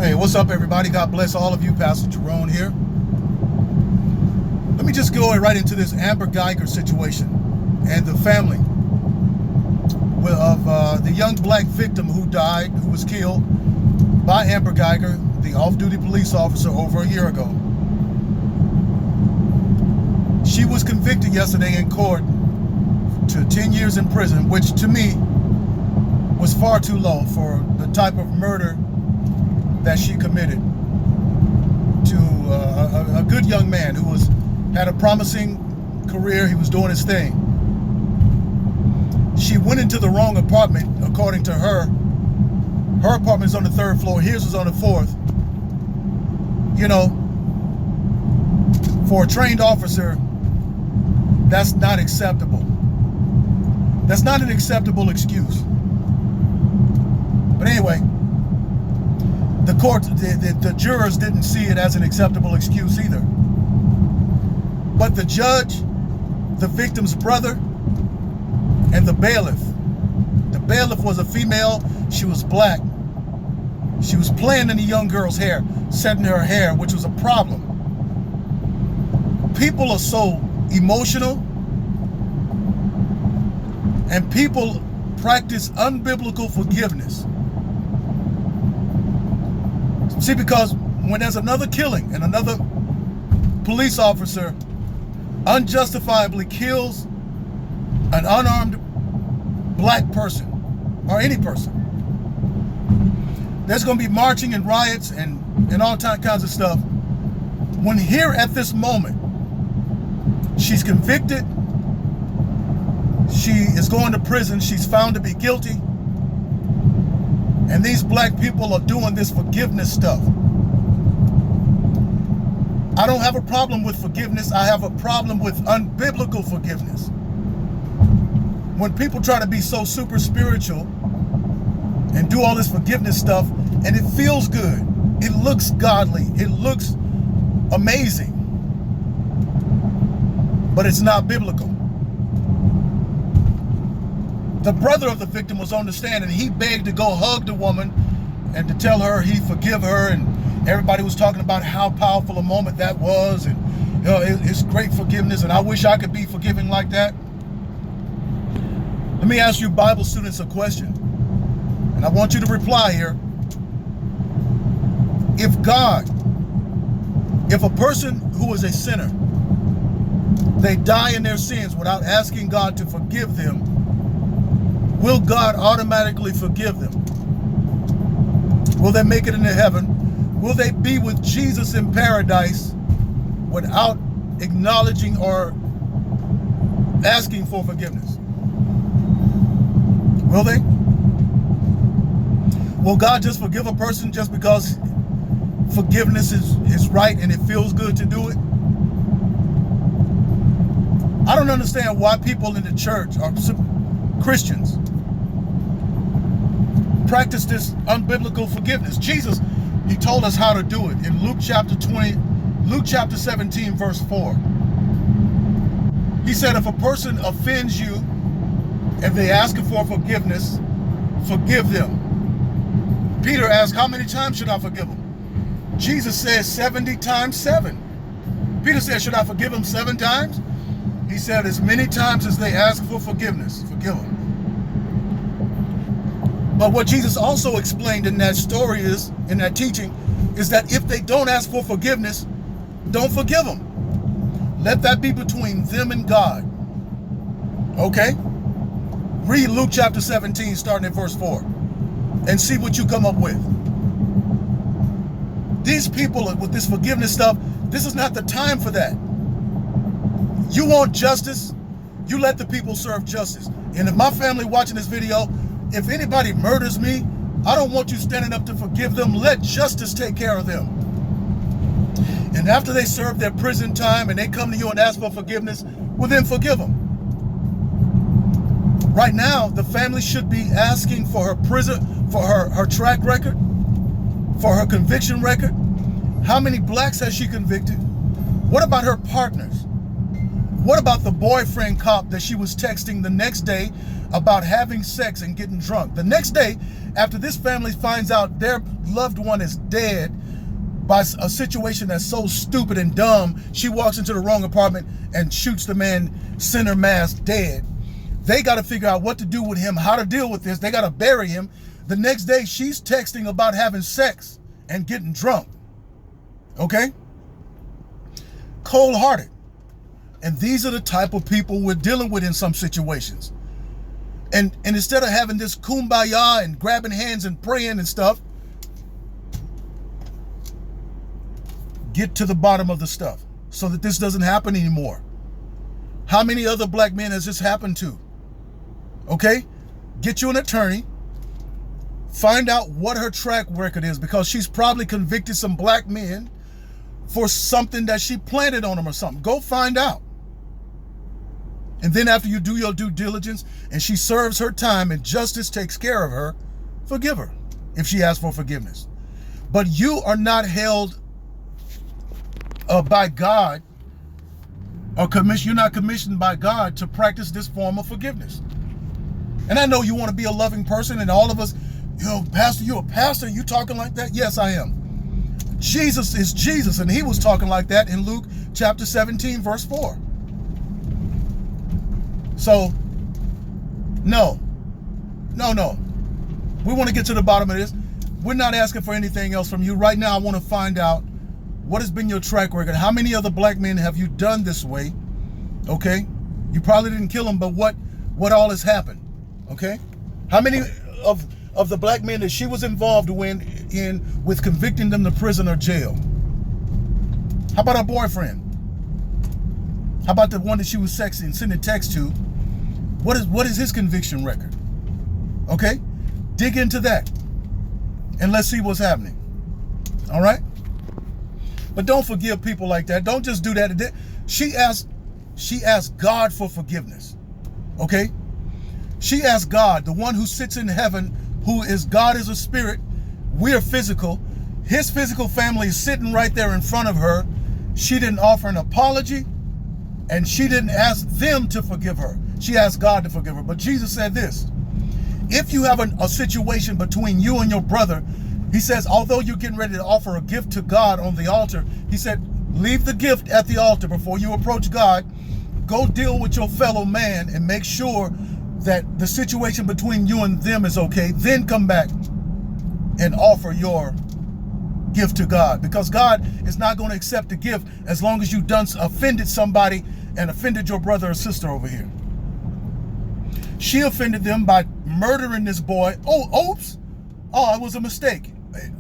Hey, what's up, everybody? God bless all of you. Pastor Jerone here. Let me just go right into this Amber Guyger situation and the family of the young black victim who died, who was killed by Amber Guyger, the off-duty police officer, over a year ago. She was convicted yesterday in court to 10 years in prison, which to me was far too low for the type of murder that she committed to a good young man who had a promising career. He was doing his thing. She went into the wrong apartment, according to her. Her apartment is on the 3rd floor. His was on the 4th. You know, for a trained officer, that's not acceptable. That's not an acceptable excuse. But anyway, the court, the jurors didn't see it as an acceptable excuse either. But the judge, the victim's brother, and the bailiff was a female. She was black. She was playing in the young girl's hair, setting her hair, which was a problem. People are so emotional, and people practice unbiblical forgiveness. See, because when there's another killing and another police officer unjustifiably kills an unarmed black person, or any person, there's going to be marching and riots and all kinds of stuff. When here at this moment, she's convicted, she is going to prison, she's found to be guilty, and these black people are doing this forgiveness stuff. I don't have a problem with forgiveness. I have a problem with unbiblical forgiveness. When people try to be so super spiritual and do all this forgiveness stuff, and it feels good, it looks godly, it looks amazing, but it's not biblical. The brother of the victim was on the stand, and he begged to go hug the woman and to tell her he forgive her, and everybody was talking about how powerful a moment that was, and you know, it's great forgiveness, and I wish I could be forgiving like that. Let me ask you Bible students a question, and I want you to reply here. If a person who is a sinner, they die in their sins without asking God to forgive them, will God automatically forgive them? Will they make it into heaven? Will they be with Jesus in paradise without acknowledging or asking for forgiveness? Will they? Will God just forgive a person just because forgiveness is right and it feels good to do it? I don't understand why people in the church or Christians practice this unbiblical forgiveness. Jesus, he told us how to do it in Luke chapter 17, verse 4. He said, if a person offends you and they ask for forgiveness, forgive them. Peter asked, how many times should I forgive them? Jesus said 70 times 7. Peter said, should I forgive them 7 times? He said, as many times as they ask for forgiveness, forgive them. But what Jesus also explained in that story in that teaching, is that if they don't ask for forgiveness, don't forgive them. Let that be between them and God. Okay? Read Luke chapter 17, starting at verse 4, and see what you come up with. These people with this forgiveness stuff, this is not the time for that. You want justice, you let the people serve justice. And if my family watching this video, if anybody murders me, I don't want you standing up to forgive them. Let justice take care of them. And after they serve their prison time and they come to you and ask for forgiveness, well, then forgive them. Right now, the family should be asking for her prison, for her track record, for her conviction record. How many blacks has she convicted? What about her partners? What about the boyfriend cop that she was texting the next day about having sex and getting drunk? The next day, after this family finds out their loved one is dead by a situation that's so stupid and dumb, she walks into the wrong apartment and shoots the man center mass dead. They got to figure out what to do with him, how to deal with this. They got to bury him. The next day, she's texting about having sex and getting drunk. Okay? Cold-hearted. And these are the type of people we're dealing with in some situations. And instead of having this kumbaya and grabbing hands and praying and stuff, get to the bottom of the stuff so that this doesn't happen anymore. How many other black men has this happened to? Okay? Get you an attorney. Find out what her track record is, because she's probably convicted some black men for something that she planted on them or something. Go find out. And then after you do your due diligence and she serves her time and justice takes care of her, forgive her if she asks for forgiveness. But you are not held by God, or you're not commissioned by God to practice this form of forgiveness. And I know you want to be a loving person, and all of us, pastor, you're a pastor, you talking like that? Yes, I am. Jesus is Jesus, and he was talking like that in Luke chapter 17, verse 4. So, no. We want to get to the bottom of this. We're not asking for anything else from you. Right now, I want to find out what has been your track record. How many other black men have you done this way? Okay? You probably didn't kill them, but what all has happened? Okay? How many of the black men that she was involved with convicting them to prison or jail? How about her boyfriend? How about the one that she was sexting, sending texts to? What is his conviction record? Okay? Dig into that. And let's see what's happening. All right? But don't forgive people like that. Don't just do that. She asked God for forgiveness. Okay? She asked God, the one who sits in heaven, God is a spirit. We're physical. His physical family is sitting right there in front of her. She didn't offer an apology, and she didn't ask them to forgive her. She asked God to forgive her. But Jesus said this: if you have a situation between you and your brother, he says, although you're getting ready to offer a gift to God on the altar, he said, leave the gift at the altar before you approach God. Go deal with your fellow man and make sure that the situation between you and them is okay. Then come back and offer your gift to God, because God is not going to accept the gift as long as you've offended somebody and offended your brother or sister over here. She offended them by murdering this boy. Oh, oops. Oh, it was a mistake.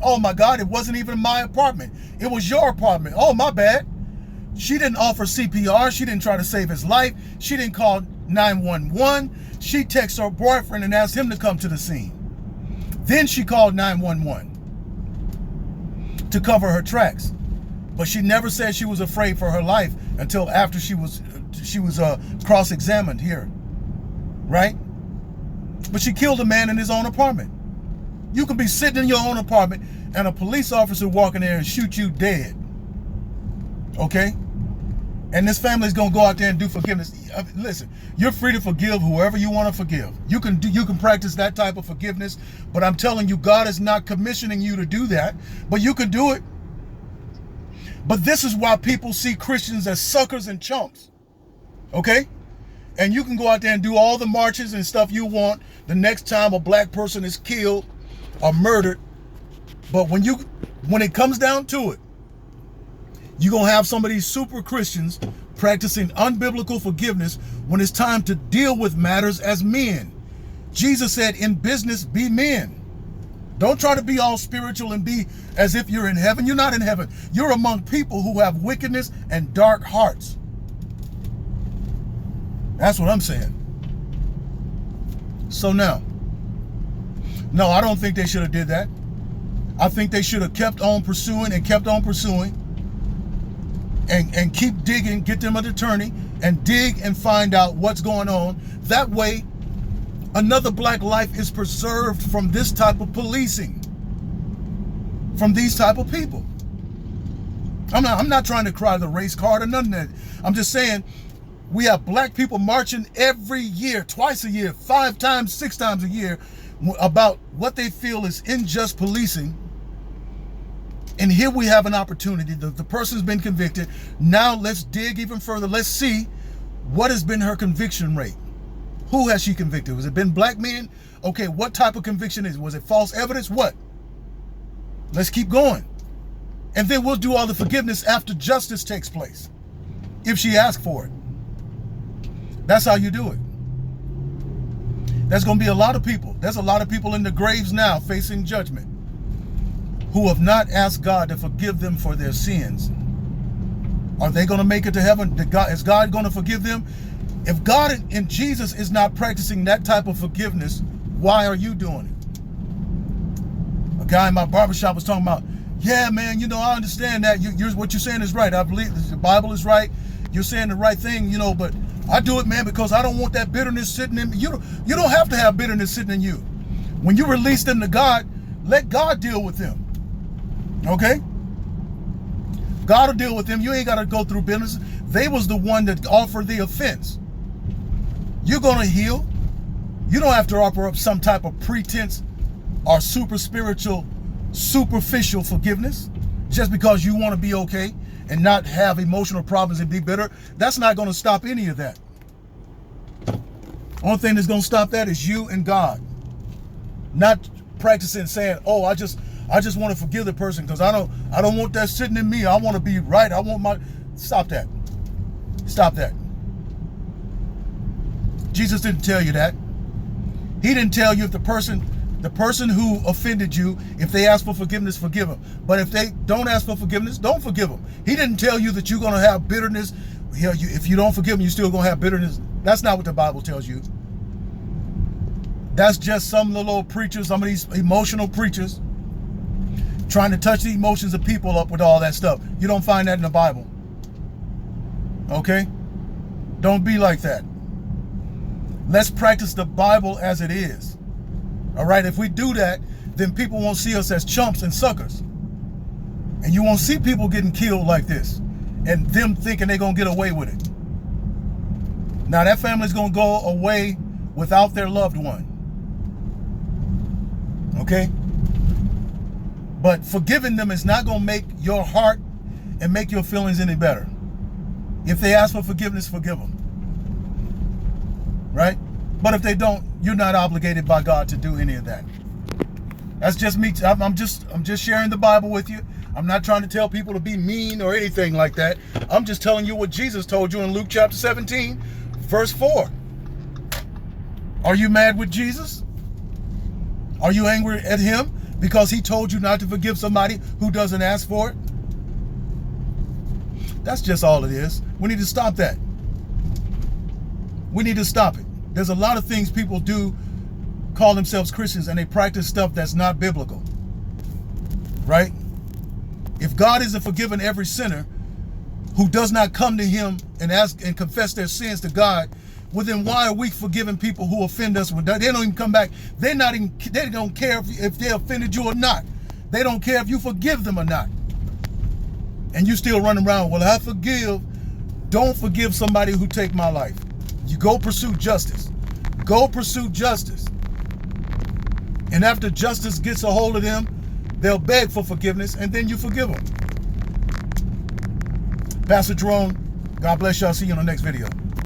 Oh my God, it wasn't even my apartment. It was your apartment. Oh, my bad. She didn't offer CPR. She didn't try to save his life. She didn't call 911. She texted her boyfriend and asked him to come to the scene. Then she called 911 to cover her tracks. But she never said she was afraid for her life until after she was cross-examined here. Right? But she killed a man in his own apartment. You can be sitting in your own apartment and a police officer walk in there and shoot you dead. Okay? And this family's gonna go out there and do forgiveness. Listen, you're free to forgive whoever you want to forgive. You can practice that type of forgiveness, but I'm telling you, God is not commissioning you to do that, but you can do it. But this is why people see Christians as suckers and chumps. Okay? And you can go out there and do all the marches and stuff you want the next time a black person is killed or murdered. But when it comes down to it, you're going to have some of these super Christians practicing unbiblical forgiveness when it's time to deal with matters as men. Jesus said, in business, be men. Don't try to be all spiritual and be as if you're in heaven. You're not in heaven. You're among people who have wickedness and dark hearts. That's what I'm saying. So now, no, I don't think they should have did that. I think they should have kept on pursuing and keep digging, get them an attorney and dig and find out what's going on. That way, another black life is preserved from this type of policing, from these type of people. I'm not trying to cry the race card or none of that. I'm just saying, We have black people marching every year, twice a year, 5 times, 6 times a year, about what they feel is unjust policing. And here we have an opportunity. The person's been convicted. Now let's dig even further. Let's see what has been her conviction rate. Who has she convicted? Was it been black men? Okay, what type of conviction is it? Was it false evidence? What? Let's keep going. And then we'll do all the forgiveness after justice takes place, if she asks for it. That's how you do it. There's going to be a lot of people. There's a lot of people in the graves now facing judgment who have not asked God to forgive them for their sins. Are they going to make it to heaven? Is God going to forgive them? If God and Jesus is not practicing that type of forgiveness, why are you doing it? A guy in my barbershop was talking about, yeah, man, you know, I understand that. What you're saying is right. I believe the Bible is right. You're saying the right thing, you know, but I do it, man, because I don't want that bitterness sitting in me. You don't have to have bitterness sitting in you. When you release them to God, let God deal with them. Okay? God will deal with them. You ain't got to go through bitterness. They was the one that offered the offense. You're going to heal. You don't have to offer up some type of pretense or super spiritual, superficial forgiveness just because you want to be okay and not have emotional problems and be bitter. That's not going to stop any of that. Only thing that's going to stop that is you and God. Not practicing saying, oh, I just want to forgive the person because I don't want that sitting in me. I want to be right. I want my... Stop that. Stop that. Jesus didn't tell you that. He didn't tell you if the person who offended you, if they ask for forgiveness, forgive them. But if they don't ask for forgiveness, don't forgive them. He didn't tell you that you're going to have bitterness. If you don't forgive them, you're still going to have bitterness. That's not what the Bible tells you. That's just some little old preachers, some of these emotional preachers trying to touch the emotions of people up with all that stuff. You don't find that in the Bible. Okay? Don't be like that. Let's practice the Bible as it is. All right? If we do that, then people won't see us as chumps and suckers. And you won't see people getting killed like this and them thinking they're going to get away with it. Now, that family's going to go away without their loved one. Okay? But forgiving them is not going to make your heart and make your feelings any better. If they ask for forgiveness, forgive them. Right? But if they don't, you're not obligated by God to do any of that. That's just me. I'm just sharing the Bible with you. I'm not trying to tell people to be mean or anything like that. I'm just telling you what Jesus told you in Luke chapter 17, verse 4. Are you mad with Jesus? Are you angry at him because he told you not to forgive somebody who doesn't ask for it? That's just all it is. We need to stop that. We need to stop it. There's a lot of things people do, call themselves Christians, and they practice stuff that's not biblical. Right? If God isn't forgiving every sinner who does not come to him and ask and confess their sins to God, well, then why are we forgiving people who offend us when they don't even come back? They don't care if they offended you or not. They don't care if you forgive them or not. And you still running around, well, I forgive. Don't forgive somebody who take my life. You go pursue justice. Go pursue justice. And after justice gets a hold of them, they'll beg for forgiveness, and then you forgive them. Pastor Jerone, God bless y'all. See you in the next video.